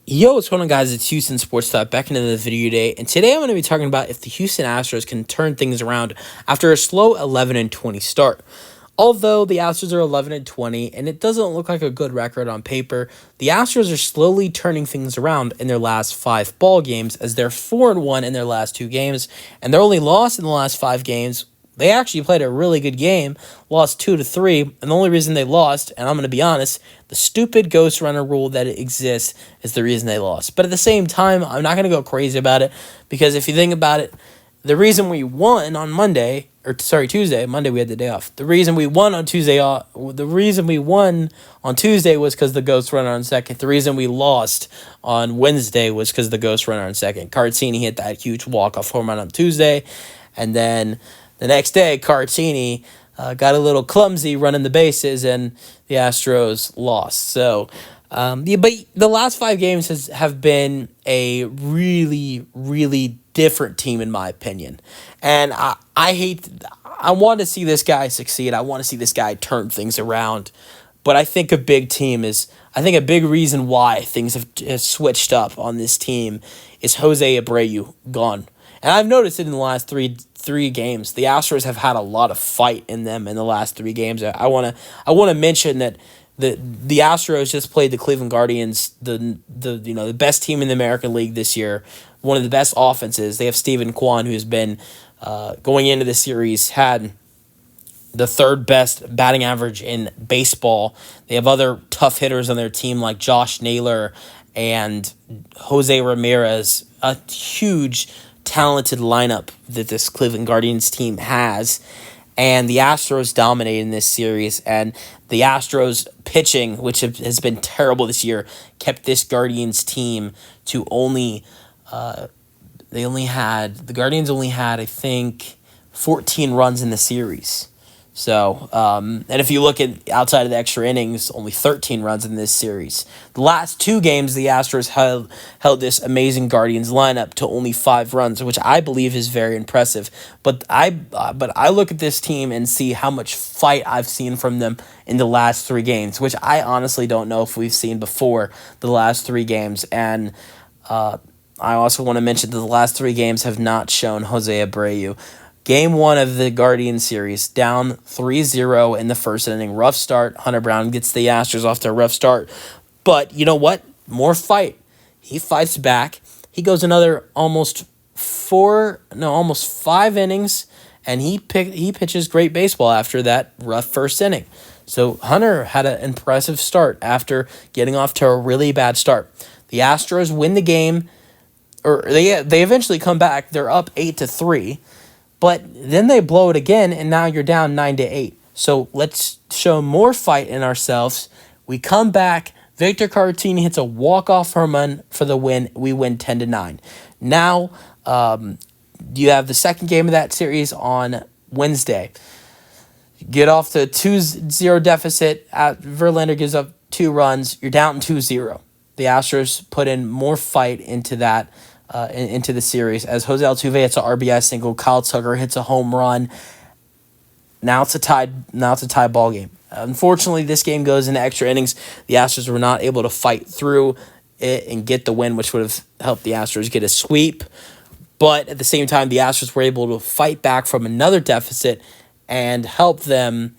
Yo, what's going on, guys? It's Houston Sports Talk back into the video today, and today I'm going to be talking about if the Houston Astros can turn things around after a slow 11-20 start. Although the Astros are 11-20, and it doesn't look like a good record on paper, the Astros are slowly turning things around in their last 5 ball games, as they're 4-1 in their last 2 games, and their only loss in the last 5 games. They actually played a really good game, lost 2-3, and the only reason they lost, and I'm going to be honest, the stupid ghost runner rule that exists is the reason they lost. But at the same time, I'm not going to go crazy about it, because if you think about it, the reason we won on Tuesday, Monday we had the day off. The reason we won on Tuesday was because the ghost runner on second. The reason we lost on Wednesday was because the ghost runner on second. Cartini hit that huge walk-off home run on Tuesday, and then the next day, Cartini got a little clumsy running the bases, and the Astros lost. So, but the last 5 games have been a really, really different team, in my opinion. And I want to see this guy succeed. I want to see this guy turn things around. But I think a big reason why things have switched up on this team is Jose Abreu gone. And I've noticed it in the last three games. The Astros have had a lot of fight in them in the last 3 games. I wanna mention that the Astros just played the Cleveland Guardians, the best team in the American League this year, one of the best offenses. They have Steven Kwan, who's been going into the series had the 3rd best batting average in baseball. They have other tough hitters on their team like Josh Naylor and Jose Ramirez, a huge talented lineup that this Cleveland Guardians team has, and the Astros dominated in this series, and the Astros pitching, which has been terrible this year, kept this Guardians team to only the Guardians only had, I think, 14 runs in the series. So, and if you look at outside of the extra innings, only 13 runs in this series. The last 2 games, the Astros held this amazing Guardians lineup to only 5 runs, which I believe is very impressive. But I look at this team and see how much fight I've seen from them in the last 3 games, which I honestly don't know if we've seen before the last 3 games. And I also want to mention that the last 3 games have not shown Jose Abreu. Game 1 of the Guardian series, down 3-0 in the first inning. Rough start. Hunter Brown gets the Astros off to a rough start. But you know what? More fight. He fights back. He goes another almost 5 innings, and he pitches great baseball after that rough first inning. So Hunter had an impressive start after getting off to a really bad start. The Astros win the game, or they eventually come back. They're up 8-3. But then they blow it again, and now you're down 9-8. So let's show more fight in ourselves. We come back. Victor Cartini hits a walk-off home run for the win. We win 10-9. Now, you have the second game of that series on Wednesday. Get off to a 2-0 deficit. Verlander gives up 2 runs. You're down 2-0. The Astros put in more fight into that. Into the series, as Jose Altuve hits an RBI single, Kyle Tucker hits a home run. Now it's a tie ball game. Unfortunately, this game goes into extra innings. The Astros were not able to fight through it and get the win, which would have helped the Astros get a sweep. But at the same time, the Astros were able to fight back from another deficit and help them.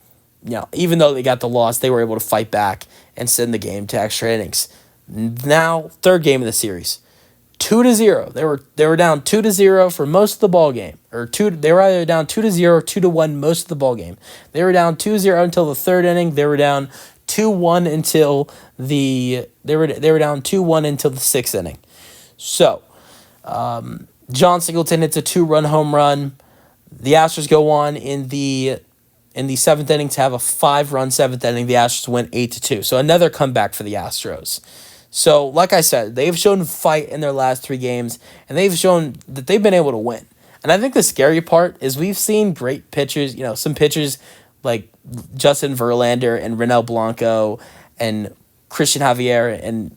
Even though they got the loss, they were able to fight back and send the game to extra innings. Now, third game of the series. 2-0. They were down 2-0 for most of the ball game, they were either down 2-0 or 2-1 most of the ball game. They were down 2-0 until the 3rd inning. They were down 2-1 until the 6th inning. So, John Singleton hits a 2-run home run. The Astros go on in the 7th inning to have a 5-run 7th inning. The Astros win 8-2. So another comeback for the Astros. So, like I said, they've shown fight in their last 3 games, and they've shown that they've been able to win. And I think the scary part is we've seen great pitchers, some pitchers like Justin Verlander and Renel Blanco and Christian Javier and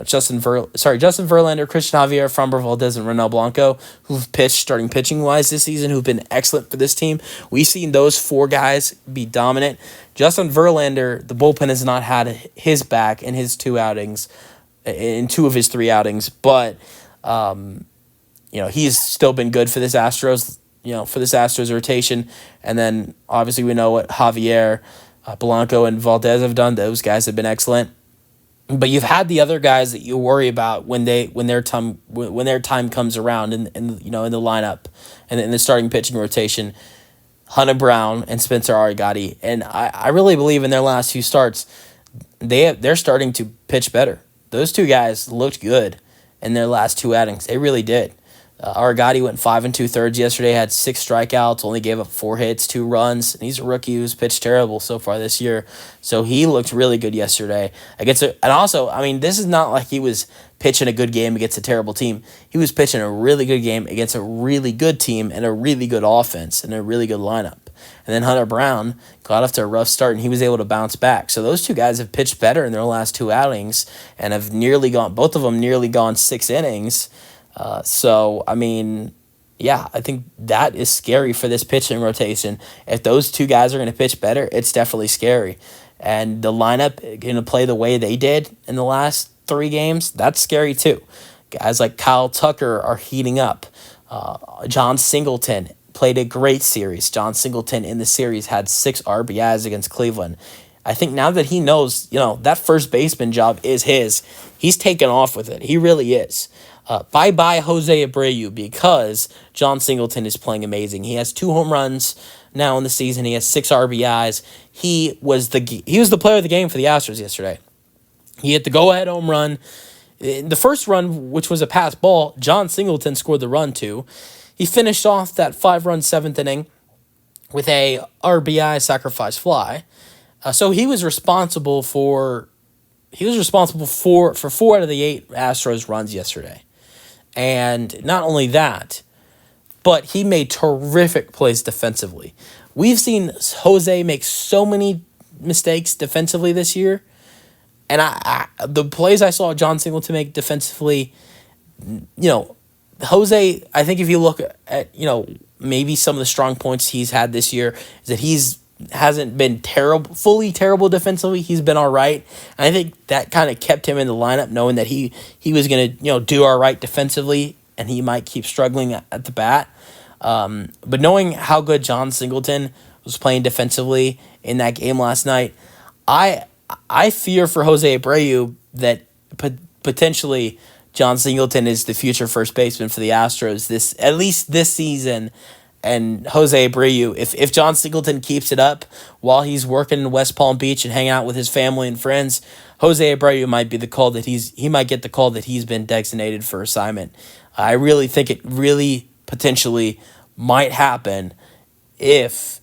Justin Verlander, Christian Javier, Framber Valdez, and Renel Blanco, who've pitched starting pitching-wise this season, who've been excellent for this team. We've seen those 4 guys be dominant. Justin Verlander, the bullpen has not had his back in his 2 outings in 2 of his 3 outings, but he's still been good for this Astros, for this Astros rotation. And then obviously we know what Javier, Blanco, and Valdez have done. Those guys have been excellent. But you've had the other guys that you worry about when their time comes around in the lineup and in the starting pitching rotation. Hunter Brown and Spencer Arigati, and I really believe in their last 2 starts, they're starting to pitch better. Those 2 guys looked good in their last 2 outings. They really did. Arigati went 5 2/3 yesterday, had 6 strikeouts, only gave up 4 hits, 2 runs, and he's a rookie who's pitched terrible so far this year. So he looked really good yesterday. And also, this is not like he was pitching a good game against a terrible team. He was pitching a really good game against a really good team and a really good offense and a really good lineup. And then Hunter Brown got off to a rough start, and he was able to bounce back. So those 2 guys have pitched better in their last 2 outings and have both of them nearly gone 6 innings. I think that is scary for this pitching rotation. If those 2 guys are going to pitch better, it's definitely scary. And the lineup going to play the way they did in the last 3 games, that's scary too. Guys like Kyle Tucker are heating up. John Singleton played a great series. John Singleton in the series had 6 RBIs against Cleveland. I think now that he knows, that first baseman job is his, he's taken off with it. He really is. Bye-bye Jose Abreu, because John Singleton is playing amazing. He has 2 home runs now in the season. He has 6 RBIs. He was the player of the game for the Astros yesterday. He hit the go-ahead home run. The first run, which was a pass ball, John Singleton scored the run to. He finished off that 5-run 7th inning with a RBI sacrifice fly. So he was responsible for 4 out of the 8 Astros runs yesterday. And not only that, but he made terrific plays defensively. We've seen Jose make so many mistakes defensively this year. And the plays I saw John Singleton make defensively, Jose, I think if you look at, maybe some of the strong points he's had this year, is that hasn't been fully terrible defensively. He's been all right. And I think that kind of kept him in the lineup, knowing that he was going to, do all right defensively, and he might keep struggling at the bat. But knowing how good John Singleton was playing defensively in that game last night, I fear for Jose Abreu that potentially John Singleton is the future first baseman for the Astros at least this season. And Jose Abreu, if John Singleton keeps it up while he's working in West Palm Beach and hanging out with his family and friends, Jose Abreu might be the call that he might get the call that he's been designated for assignment. I really think it really potentially might happen if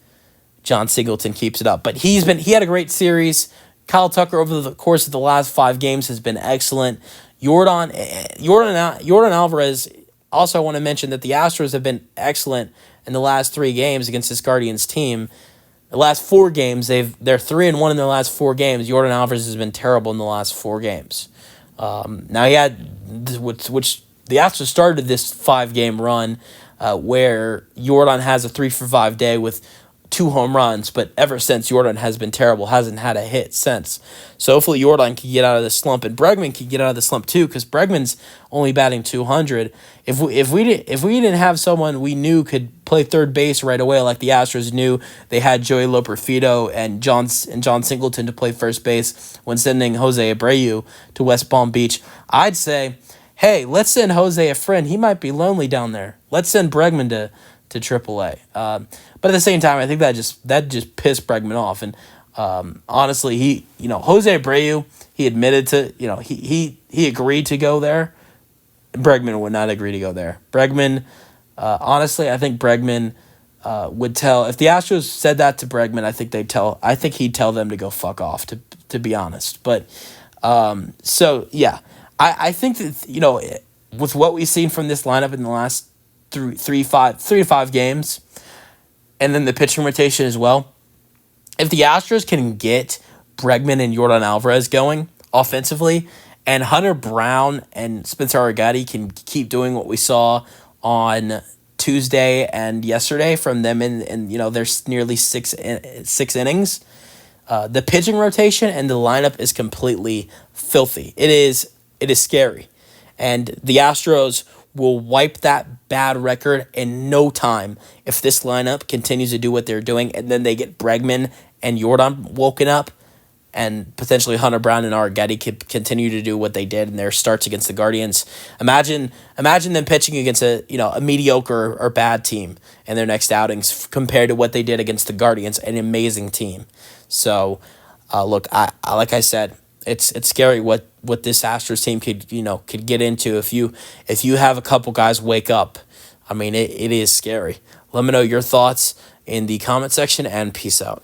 John Singleton keeps it up. But he had a great series. Kyle Tucker over the course of the last 5 games has been excellent. Jordan Alvarez. Also, I want to mention that the Astros have been excellent in the last 3 games against this Guardians team. The last 4 games, they're 3-1 in their last 4 games. Jordan Alvarez has been terrible in the last 4 games. Now he had, which the Astros started this 5-game run where Jordan has a 3-for-5 day with 2 home runs, but ever since, Jordan has been terrible, hasn't had a hit since. So hopefully Jordan can get out of the slump, and Bregman can get out of the slump too, because Bregman's only batting .200. If we didn't have someone we knew could play third base right away, like the Astros knew they had Joey Loperfido and John Singleton to play first base when sending Jose Abreu to West Palm Beach, I'd say, hey, let's send Jose a friend. He might be lonely down there. Let's send Bregman to AAA. But at the same time, I think that just pissed Bregman off. And honestly, Jose Abreu, he admitted to, he agreed to go there. Bregman would not agree to go there. Bregman, honestly, I think Bregman would tell, if the Astros said that to Bregman, I think he'd tell them to go fuck off, to be honest. But so yeah, I think that with what we've seen from this lineup in the last 3 to 5 games, and then the pitching rotation as well, if the Astros can get Bregman and Jordan Alvarez going offensively, and Hunter Brown and Spencer Arigati can keep doing what we saw on Tuesday and yesterday from them in there's nearly six innings, the pitching rotation and the lineup is completely filthy. It is It is scary. And the Astros will wipe that bad record in no time if this lineup continues to do what they're doing, and then they get Bregman and Jordan woken up, and potentially Hunter Brown and Arrighetti could continue to do what they did in their starts against the Guardians. Imagine them pitching against a mediocre or bad team in their next outings compared to what they did against the Guardians, an amazing team. So, look, I like I said, it's scary what this Astros team could get into if you have a couple guys wake up. I mean, it is scary. Let me know your thoughts in the comment section, and peace out.